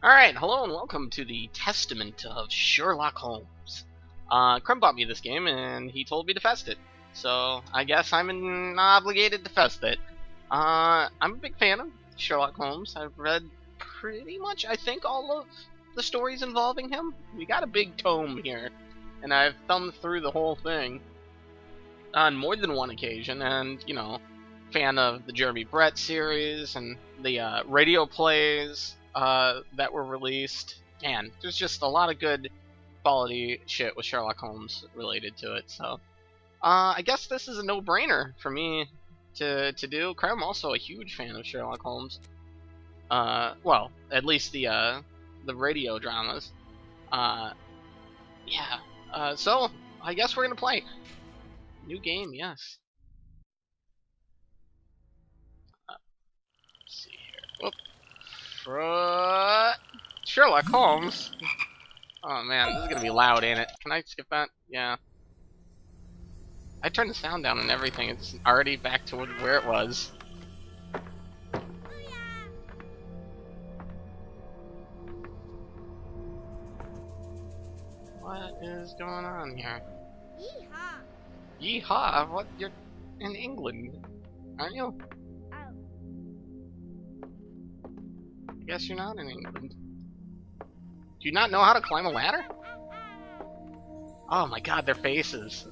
Alright, hello and welcome to the Testament of Sherlock Holmes. Crumb bought me this game and he told me to fest it. So I guess I'm obligated to fest it. I'm a big fan of Sherlock Holmes. I've read pretty much, I think, all of the stories involving him. We got a big tome here, and I've thumbed through the whole thing on more than one occasion, and, fan of the Jeremy Brett series and the radio plays that were released. Man, there's just a lot of good quality shit with Sherlock Holmes related to it. So, I guess this is a no-brainer for me to do. I'm also a huge fan of Sherlock Holmes. Well, at least the radio dramas. Yeah. So I guess we're gonna play. New game, yes. Let's see here. Whoop. Sherlock Holmes. Oh man, this is gonna be loud, ain't it? Can I skip that? Yeah. I turned the sound down and everything. It's already back to where it was. What is going on here? Yeehaw! Yeehaw! What? You're in England, aren't you? Oh. I guess you're not in England. Do you not know how to climb a ladder? Oh my god, their faces.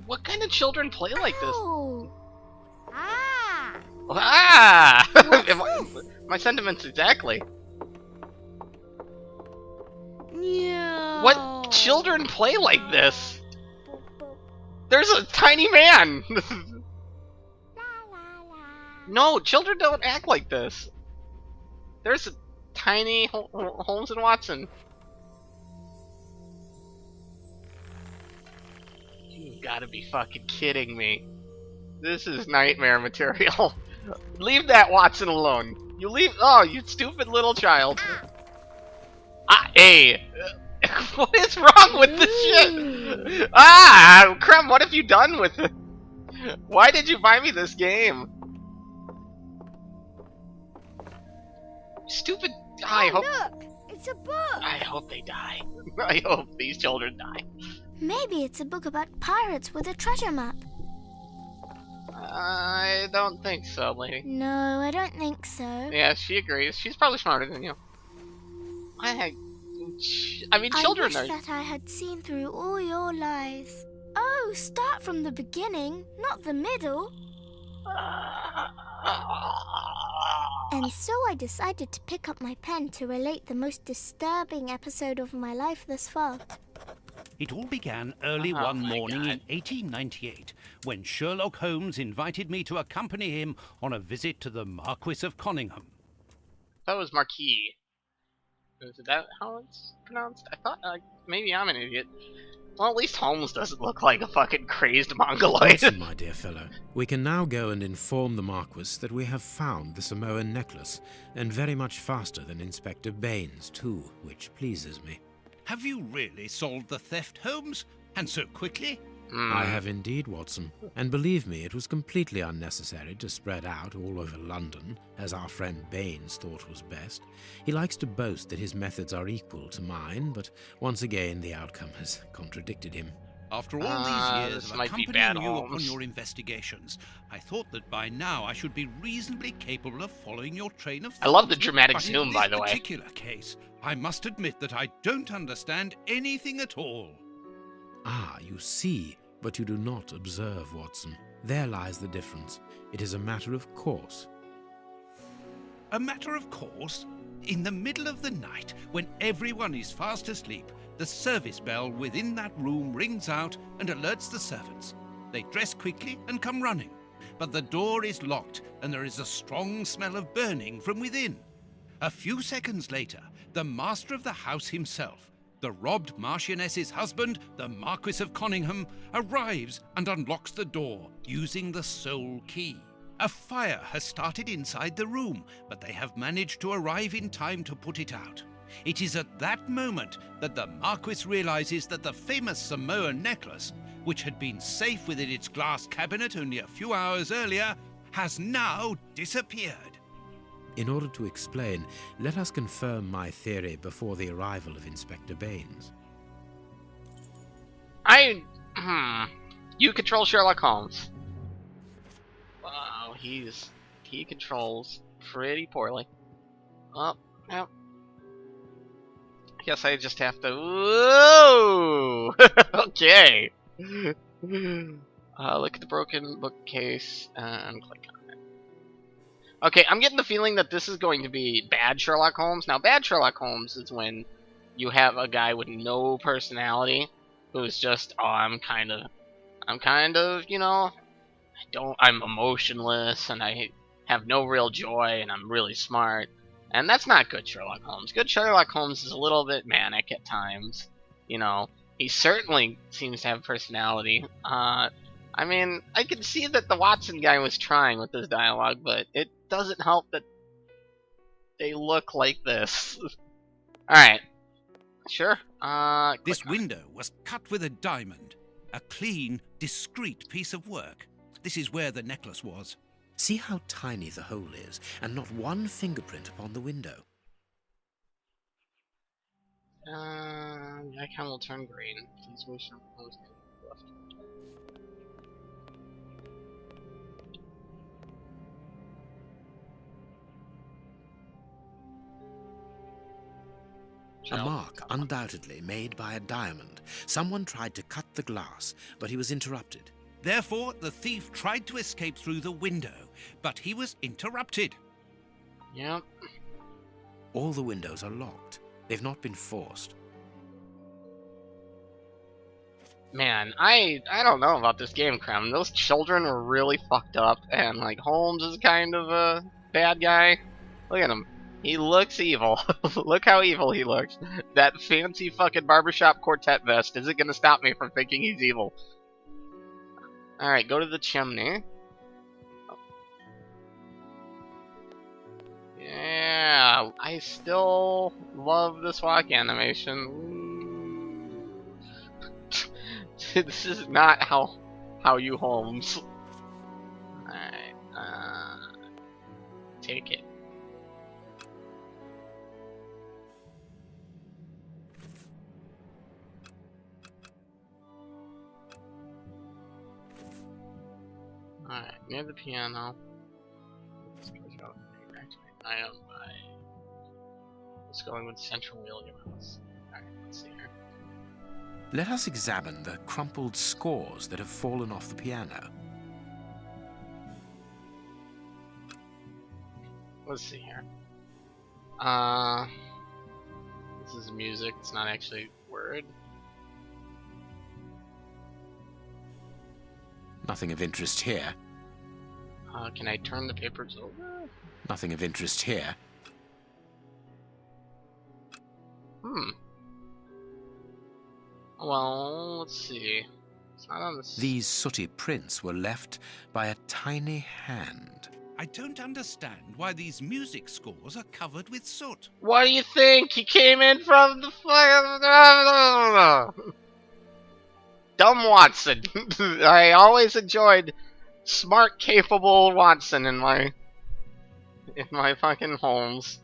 What kind of children play like this? Oh. Ah! Ah! My sentiments exactly. No. What children play like this? There's a tiny man! No, children don't act like this. There's a tiny Holmes and Watson. You gotta be fucking kidding me. This is nightmare material. Leave that Watson alone. Oh, you stupid little child. Hey! What is wrong with this shit? Ah! Crumb, what have you done with it? Why did you buy me this game? Stupid. Look! It's a book! I hope they die. I hope these children die. Maybe it's a book about pirates with a treasure map. I don't think so, lady. No, I don't think so. Yeah, she agrees. She's probably smarter than you. I mean, children I are... wish that I had seen through all your lies. Oh, start from the beginning, not the middle. And so I decided to pick up my pen to relate the most disturbing episode of my life thus far. It all began early one morning in 1898, when Sherlock Holmes invited me to accompany him on a visit to the Marquis of Conyngham. That was Marquis. Is that how it's pronounced? I thought, maybe I'm an idiot. Well, at least Holmes doesn't look like a fucking crazed mongoloid. Watson, my dear fellow, we can now go and inform the Marquis that we have found the Samoan necklace, and very much faster than Inspector Baines, too, which pleases me. Have you really solved the theft, Holmes? And so quickly? I have indeed, Watson. And believe me, it was completely unnecessary to spread out all over London, as our friend Baines thought was best. He likes to boast that his methods are equal to mine, but once again the outcome has contradicted him. After all these years this of might be accompanying bad, you upon Holmes. your investigations, I thought that by now I should be reasonably capable of following your train of thought. I love the dramatic But zoom, in by this the way. particular case, I must admit that I don't understand anything at all. Ah, you see, but you do not observe, Watson. There lies the difference. It is a matter of course. A matter of course? In the middle of the night, when everyone is fast asleep, the service bell within that room rings out and alerts the servants. They dress quickly and come running, but the door is locked and there is a strong smell of burning from within. A few seconds later, the master of the house himself, the robbed Marchioness's husband, the Marquis of Conyngham, arrives and unlocks the door using the sole key. A fire has started inside the room, but they have managed to arrive in time to put it out. It is at that moment that the Marquis realizes that the famous Samoan necklace, which had been safe within its glass cabinet only a few hours earlier, has now disappeared. In order to explain, let us confirm my theory before the arrival of Inspector Baines. You control Sherlock Holmes. Wow, he controls pretty poorly. Oh, yep. Guess I just have to. Whoa! Okay. Look at the broken bookcase and click on it. Okay, I'm getting the feeling that this is going to be bad Sherlock Holmes. Now, bad Sherlock Holmes is when you have a guy with no personality who's just, oh, I'm kind of, you know, I'm emotionless and I have no real joy and I'm really smart. And that's not good Sherlock Holmes. Good Sherlock Holmes is a little bit manic at times. You know, he certainly seems to have personality. I mean, I can see that the Watson guy was trying with his dialogue, but it doesn't help that they look like this. Alright. Sure. This window was cut with a diamond. A clean, discreet piece of work. This is where the necklace was. See how tiny the hole is, and not one fingerprint upon the window. The icon will turn green. Please move some left. A mark, undoubtedly made by a diamond. Someone tried to cut the glass, but he was interrupted. Therefore, the thief tried to escape through the window, but he was interrupted. Yep. All the windows are locked. They've not been forced. Man, I don't know about this game, Krem. Those children were really fucked up, and, like, Holmes is kind of a bad guy. Look at him. He looks evil. Look how evil he looks. That fancy fucking barbershop quartet vest isn't gonna stop me from thinking he's evil. Alright, go to the chimney. Yeah, I still love this walk animation. This is not how you Holmes. Alright, take it. Alright, near the piano. Let's go in with central wheel mouse. Alright, let's see here. Let us examine the crumpled scores that have fallen off the piano. Let's see here. This is music, it's not actually word. Nothing of interest here. Can I turn the papers over? Nothing of interest here. Well, let's see. It's not on the... These sooty prints were left by a tiny hand. I don't understand why these music scores are covered with soot. What do you think? He came in from the fucking... Dumb Watson. I always enjoyed smart, capable Watson in my fucking Holmes.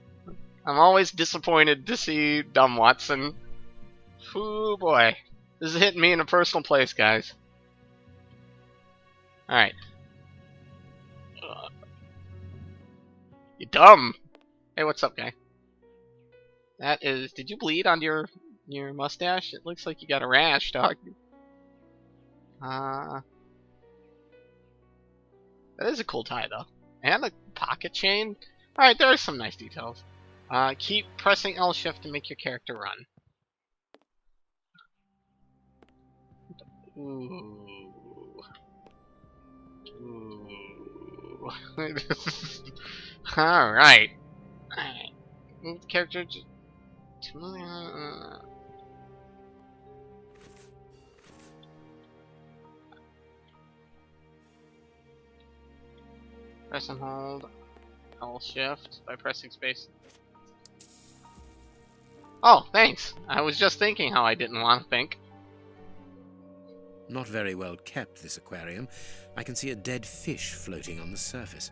I'm always disappointed to see dumb Watson. Ooh boy. This is hitting me in a personal place, guys. Alright. You dumb! Hey, what's up, guy? That is... Did you bleed on your mustache? It looks like you got a rash, dog. That is a cool tie, though. And a pocket chain. Alright, there are some nice details. Keep pressing L shift to make your character run. Ooh. Ooh. Alright. Alright. Move the character just... Press and hold L shift by pressing space. Oh, thanks. I was just thinking how I didn't want to think. Not very well kept, this aquarium. I can see a dead fish floating on the surface.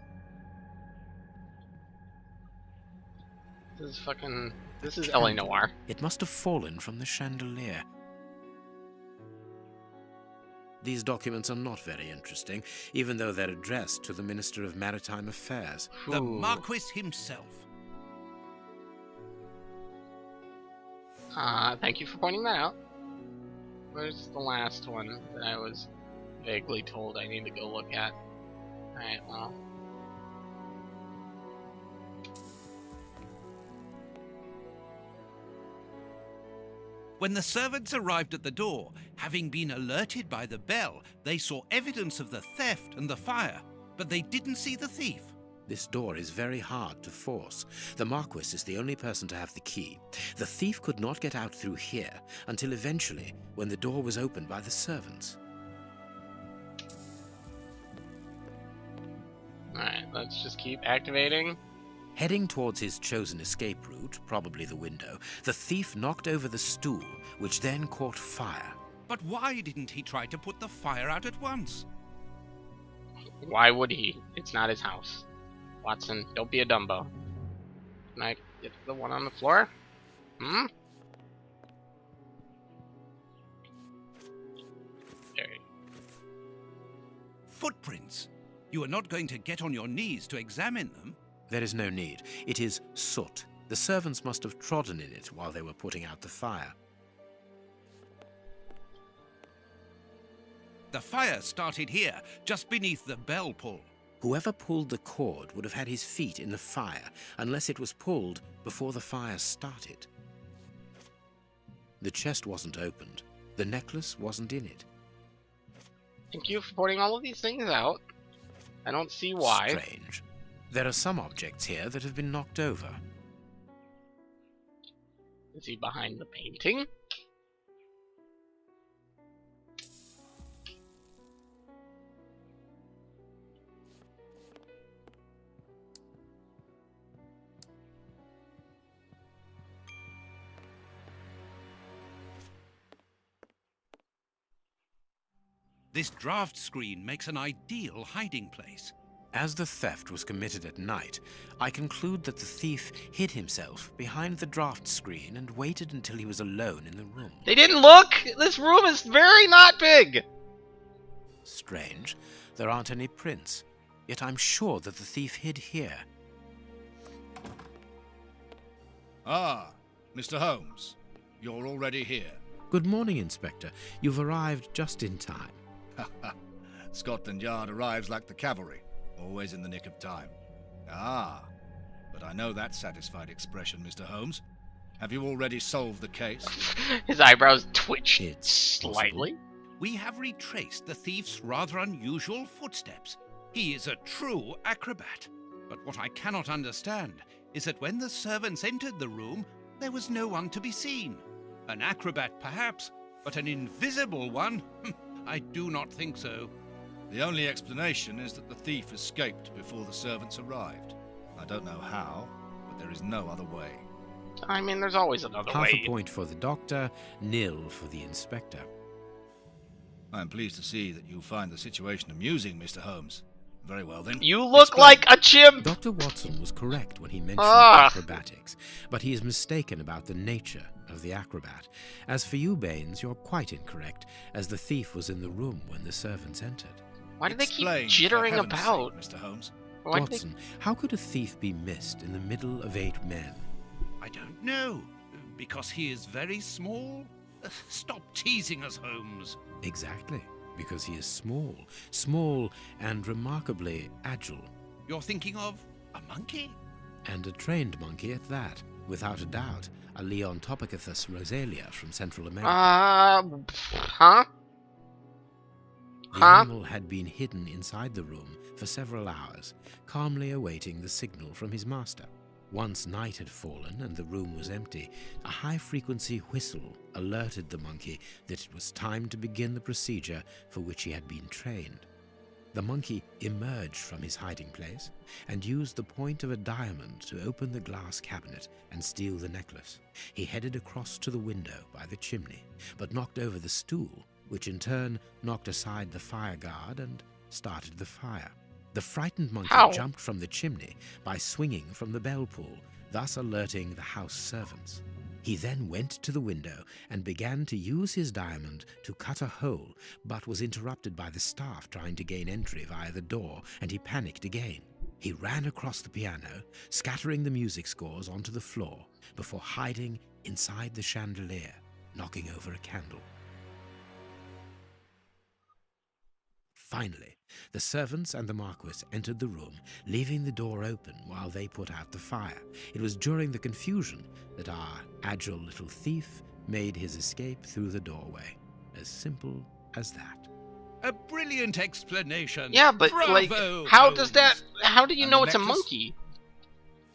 This is LA Noire. It must have fallen from the chandelier. These documents are not very interesting, even though they're addressed to the Minister of Maritime Affairs. The Ooh. Marquis himself. Thank you for pointing that out. Where's the last one that I was vaguely told I need to go look at? Alright, well. When the servants arrived at the door, having been alerted by the bell, they saw evidence of the theft and the fire, but they didn't see the thief. This door is very hard to force. The Marquis is the only person to have the key. The thief could not get out through here until eventually, when the door was opened by the servants. Alright, let's just keep activating. Heading towards his chosen escape route, probably the window, the thief knocked over the stool, which then caught fire. But why didn't he try to put the fire out at once? Why would he? It's not his house. Watson, don't be a Dumbo. Can I get to the one on the floor? Hmm? There you go. Footprints. You are not going to get on your knees to examine them. There is no need. It is soot. The servants must have trodden in it while they were putting out the fire. The fire started here, just beneath the bell pull. Whoever pulled the cord would have had his feet in the fire, unless it was pulled before the fire started. The chest wasn't opened. The necklace wasn't in it. Thank you for pointing all of these things out. I don't see why. Strange. There are some objects here that have been knocked over. Is he behind the painting? This draft screen makes an ideal hiding place. As the theft was committed at night, I conclude that the thief hid himself behind the draft screen and waited until he was alone in the room. They didn't look! This room is very not big! Strange. There aren't any prints. Yet I'm sure that the thief hid here. Ah, Mr. Holmes. You're already here. Good morning, Inspector. You've arrived just in time. Scotland Yard arrives like the cavalry, always in the nick of time. Ah, but I know that satisfied expression, Mr. Holmes. Have you already solved the case? His eyebrows twitch It's slightly. possible. We have retraced the thief's rather unusual footsteps. He is a true acrobat. But what I cannot understand is that when the servants entered the room, there was no one to be seen. An acrobat, perhaps, but an invisible one? I do not think so. The only explanation is that the thief escaped before the servants arrived. I don't know how, but there is no other way. I mean, there's always another Half way. a point for the doctor, nil for the inspector. I am pleased to see that you find the situation amusing, Mr. Holmes. Very well, then. You look Explain. like a chimp! Dr. Watson was correct when he mentioned Ah. acrobatics, but he is mistaken about the nature of the acrobat. As for you, Baines, you're quite incorrect, as the thief was in the room when the servants entered. Why do they keep Explain, for jittering heaven's about? sake, Mr. Holmes. Why do they... Watson, how could a thief be missed in the middle of 8 men? I don't know. Because he is very small? Stop teasing us, Holmes. Exactly, because he is small and remarkably agile, You're thinking of a monkey? and a trained monkey at that, without a doubt, a Leontopithecus rosalia from Central America. Huh? The Huh? animal had been hidden inside the room for several hours, calmly awaiting the signal from his master. Once night had fallen and the room was empty, a high-frequency whistle alerted the monkey that it was time to begin the procedure for which he had been trained. The monkey emerged from his hiding place and used the point of a diamond to open the glass cabinet and steal the necklace. He headed across to the window by the chimney, but knocked over the stool, which in turn knocked aside the fire guard and started the fire. The frightened monkey jumped from the chimney by swinging from the bell pull, thus alerting the house servants. He then went to the window and began to use his diamond to cut a hole, but was interrupted by the staff trying to gain entry via the door, and he panicked again. He ran across the piano, scattering the music scores onto the floor, before hiding inside the chandelier, knocking over a candle. Finally, the servants and the Marquis entered the room, leaving the door open while they put out the fire. It was during the confusion that our agile little thief made his escape through the doorway. As simple as that. A brilliant explanation. Yeah, but Bravo, how Holmes. does that? How do you And know the it's a necklace? monkey?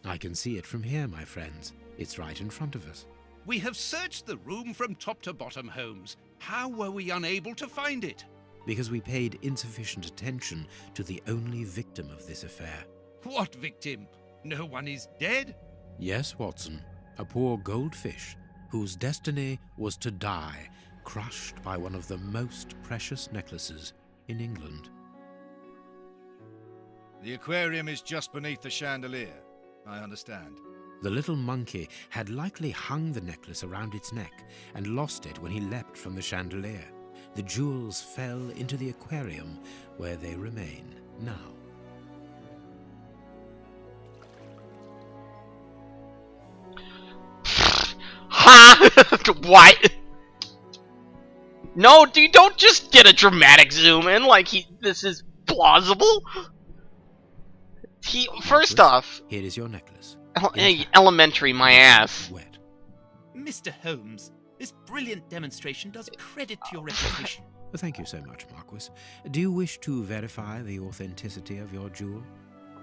I can see it from here, my friends. It's right in front of us. We have searched the room from top to bottom, Holmes. How were we unable to find it? Because we paid insufficient attention to the only victim of this affair. What victim? No one is dead? Yes, Watson, a poor goldfish whose destiny was to die, crushed by one of the most precious necklaces in England. The aquarium is just beneath the chandelier. I understand. The little monkey had likely hung the necklace around its neck and lost it when he leapt from the chandelier. The jewels fell into the aquarium, where they remain now. Ha! What? No, dude, don't just get a dramatic zoom in like this is plausible. First off, Here is your necklace. elementary, my ass. Wet. Mr. Holmes, this brilliant demonstration does credit to your reputation. Thank you so much, Marquis. Do you wish to verify the authenticity of your jewel?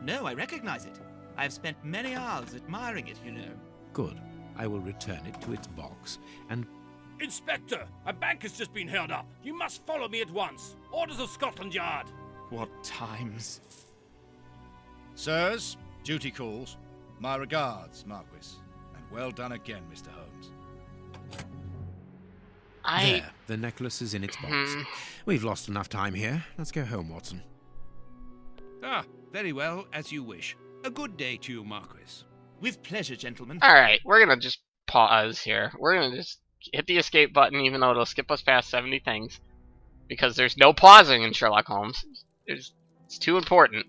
No, I recognize it. I have spent many hours admiring it, you know. Good. I will return it to its box and... Inspector, a bank has just been held up. You must follow me at once. Orders of Scotland Yard. What times? Sirs, duty calls. My regards, Marquis. And well done again, Mr. Holmes. There, the necklace is in its box. We've lost enough time here. Let's go home, Watson. Ah, very well, as you wish. A good day to you, Marquis. With pleasure, gentlemen. Alright, we're gonna just pause here. We're gonna just hit the escape button, even though it'll skip us past 70 things. Because there's no pausing in Sherlock Holmes. It's too important.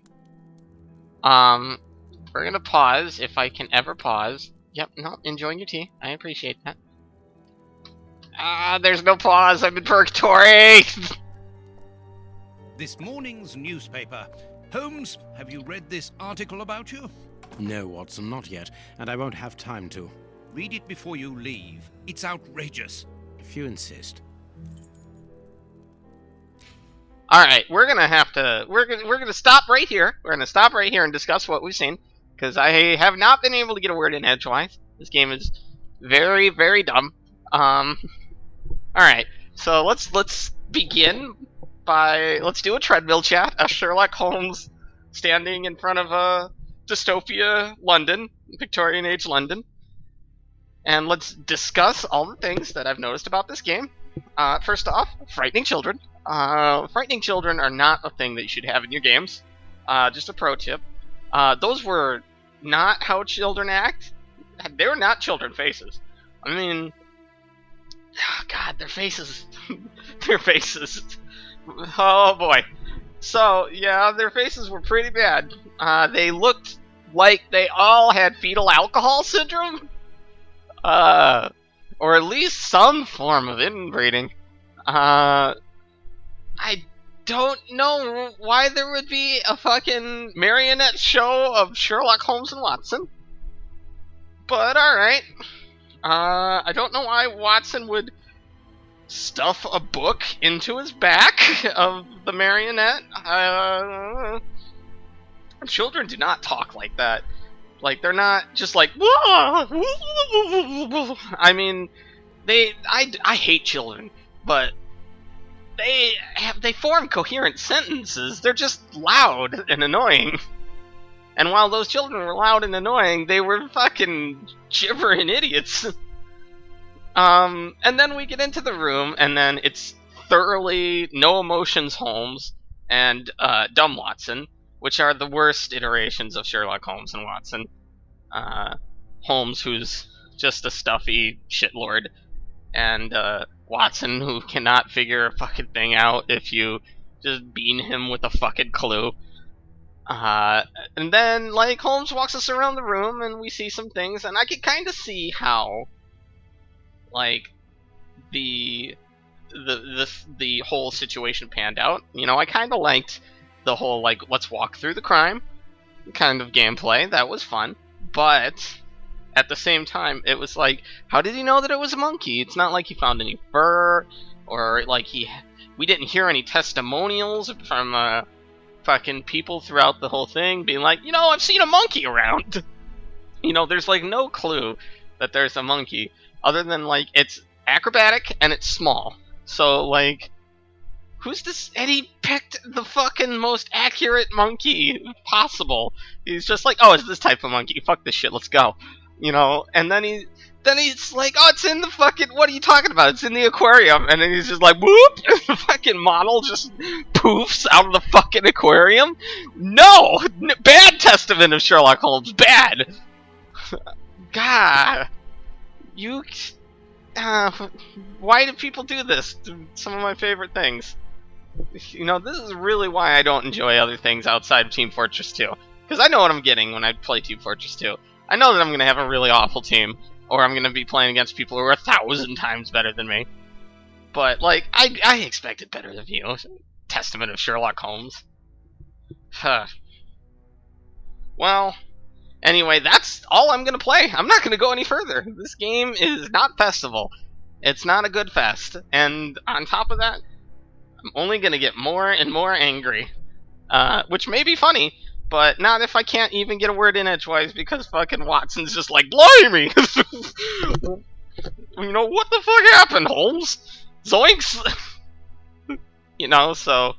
We're gonna pause, if I can ever pause. Yep, no, enjoying your tea. I appreciate that. There's no pause. I'm in purgatory. This morning's newspaper. Holmes, have you read this article about you? No, Watson, not yet, and I won't have time to. Read it before you leave. It's outrageous. If you insist. All right, we're gonna stop right here. We're gonna stop right here and discuss what we've seen, because I have not been able to get a word in edgewise. This game is very, very dumb. All right, so let's begin by let's do a treadmill chat. A Sherlock Holmes standing in front of a dystopia London, Victorian age London, and let's discuss all the things that I've noticed about this game. First off, frightening children. Frightening children are not a thing that you should have in your games. Just a pro tip. Those were not how children act. They were not children faces. I mean, oh God, their faces. Their faces. Oh boy. So, yeah, their faces were pretty bad. They looked like they all had fetal alcohol syndrome. Or at least some form of inbreeding. I don't know why there would be a fucking marionette show of Sherlock Holmes and Watson. But alright. I don't know why Watson would stuff a book into his back of the marionette. Children do not talk like that. Like, they're not just like, whoa! I mean, I hate children, but they form coherent sentences. They're just loud and annoying. And while those children were loud and annoying, they were fucking gibbering idiots. And then we get into the room, and then it's thoroughly no emotions Holmes and dumb Watson, which are the worst iterations of Sherlock Holmes and Watson. Holmes, who's just a stuffy shitlord, and Watson, who cannot figure a fucking thing out if you just bean him with a fucking clue. And then, like, Holmes walks us around the room, and we see some things, and I can kind of see how, like, the whole situation panned out. You know, I kind of liked the whole, like, let's walk through the crime kind of gameplay. That was fun. But at the same time, it was like, how did he know that it was a monkey? It's not like he found any fur, or like we didn't hear any testimonials from fucking people throughout the whole thing being like, you know, I've seen a monkey around. You know, there's like no clue that there's a monkey, other than like it's acrobatic and it's small. So like, who's this? And he picked the fucking most accurate monkey possible. He's just like, oh, it's this type of monkey. Fuck this shit. Let's go. You know, and then he's like, oh, it's in the fucking, what are you talking about? It's in the aquarium. And then he's just like, whoop, and the fucking model just poofs out of the fucking aquarium. No! Bad testament of Sherlock Holmes. Bad. God. You, why do people do this to some of my favorite things? You know, this is really why I don't enjoy other things outside of Team Fortress 2. Because I know what I'm getting when I play Team Fortress 2. I know that I'm going to have a really awful team, or I'm going to be playing against people who are 1,000 times better than me. But, like, I expected better of you. Testament of Sherlock Holmes. Huh. Well, anyway, that's all I'm going to play. I'm not going to go any further. This game is not festival. It's not a good fest. And on top of that, I'm only going to get more and more angry. Which may be funny, but not if I can't even get a word in edgewise because fucking Watson's just like, blimey! You know, what the fuck happened, Holmes? Zoinks! You know, so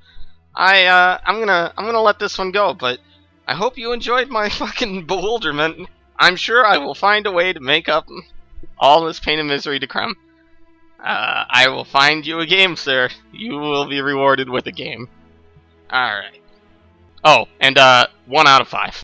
I'm gonna let this one go, but I hope you enjoyed my fucking bewilderment. I'm sure I will find a way to make up all this pain and misery to Crumb. I will find you a game, sir. You will be rewarded with a game. Alright. Oh, and 1 out of 5.